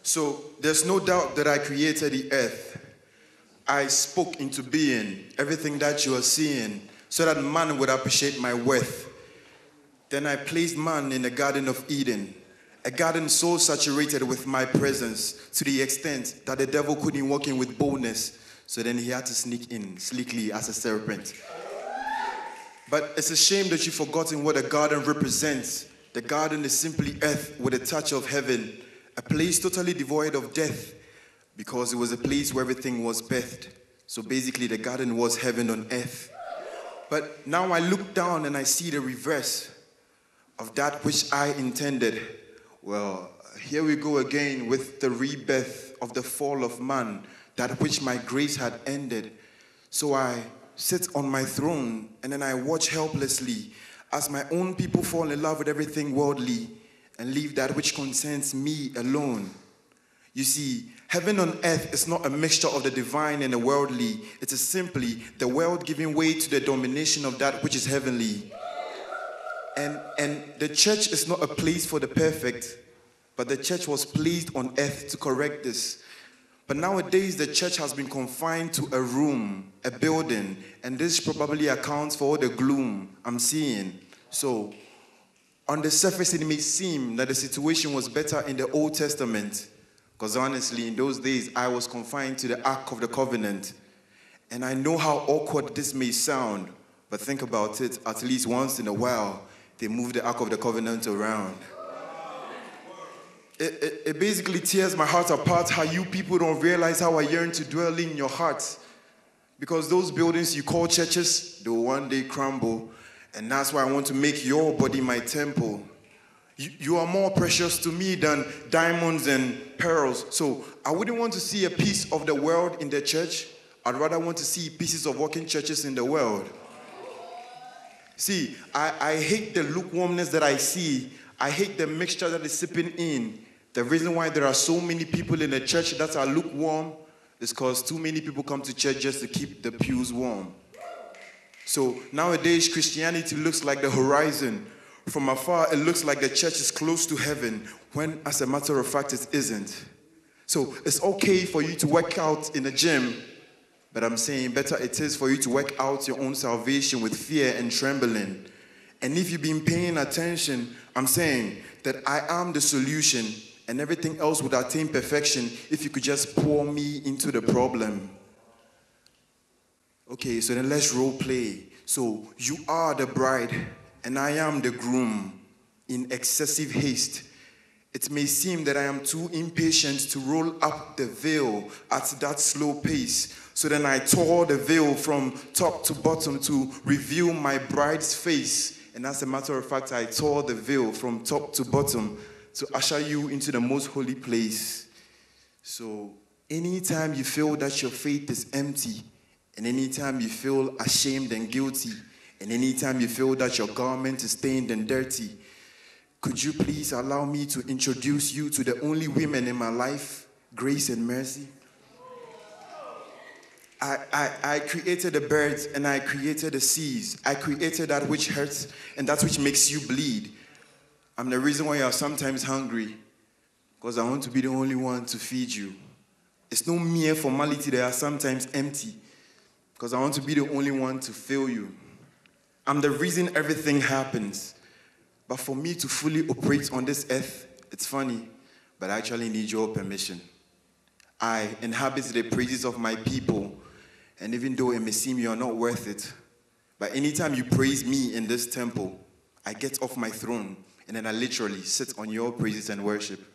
So there's no doubt that I created the earth. I spoke into being everything that you are seeing so that man would appreciate my worth. Then I placed man in the Garden of Eden, a garden so saturated with my presence to the extent that the devil couldn't walk in with boldness. So then he had to sneak in sleekly as a serpent. But it's a shame that you've forgotten what a garden represents. The garden is simply earth with a touch of heaven, a place totally devoid of death, because it was a place where everything was birthed. So basically the garden was heaven on earth. But now I look down and I see the reverse of that which I intended. Well, here we go again with the rebirth of the fall of man, that which my grace had ended. So I sit on my throne and then I watch helplessly as my own people fall in love with everything worldly and leave that which concerns me alone. You see, heaven on earth is not a mixture of the divine and the worldly. It is simply the world giving way to the domination of that which is heavenly. And the church is not a place for the perfect, but the church was placed on earth to correct this. But nowadays, the church has been confined to a room, a building, and this probably accounts for all the gloom I'm seeing. So, on the surface, it may seem that the situation was better in the Old Testament, because honestly, in those days, I was confined to the Ark of the Covenant. And I know how awkward this may sound, but think about it, at least once in a while, they move the Ark of the Covenant around. It basically tears my heart apart how you people don't realize how I yearn to dwell in your hearts. Because those buildings you call churches, they will one day crumble. And that's why I want to make your body my temple. You are more precious to me than diamonds and pearls. So I wouldn't want to see a piece of the world in the church. I'd rather want to see pieces of working churches in the world. See, I hate the lukewarmness that I see. I hate the mixture that is sipping in. The reason why there are so many people in the church that are lukewarm is because too many people come to church just to keep the pews warm. So nowadays, Christianity looks like the horizon. From afar, it looks like the church is close to heaven, when, as a matter of fact, it isn't. So it's okay for you to work out in the gym, but I'm saying better it is for you to work out your own salvation with fear and trembling. And if you've been paying attention, I'm saying that I am the solution, and everything else would attain perfection if you could just pour me into the problem. Okay, so then let's role play. So you are the bride, and I am the groom in excessive haste. It may seem that I am too impatient to roll up the veil at that slow pace. So then I tore the veil from top to bottom to reveal my bride's face. And as a matter of fact, I tore the veil from top to bottom to usher you into the most holy place. So anytime you feel that your faith is empty, and anytime you feel ashamed and guilty, and anytime you feel that your garment is stained and dirty, could you please allow me to introduce you to the only women in my life, Grace and Mercy? I created the birds and I created the seas. I created that which hurts and that which makes you bleed. I'm the reason why you are sometimes hungry, because I want to be the only one to feed you. It's no mere formality that are sometimes empty, because I want to be the only one to fill you. I'm the reason everything happens. But for me to fully operate on this earth, it's funny, but I actually need your permission. I inhabit the praises of my people, and even though it may seem you are not worth it, but anytime you praise me in this temple, I get off my throne, and then I literally sit on your praises and worship.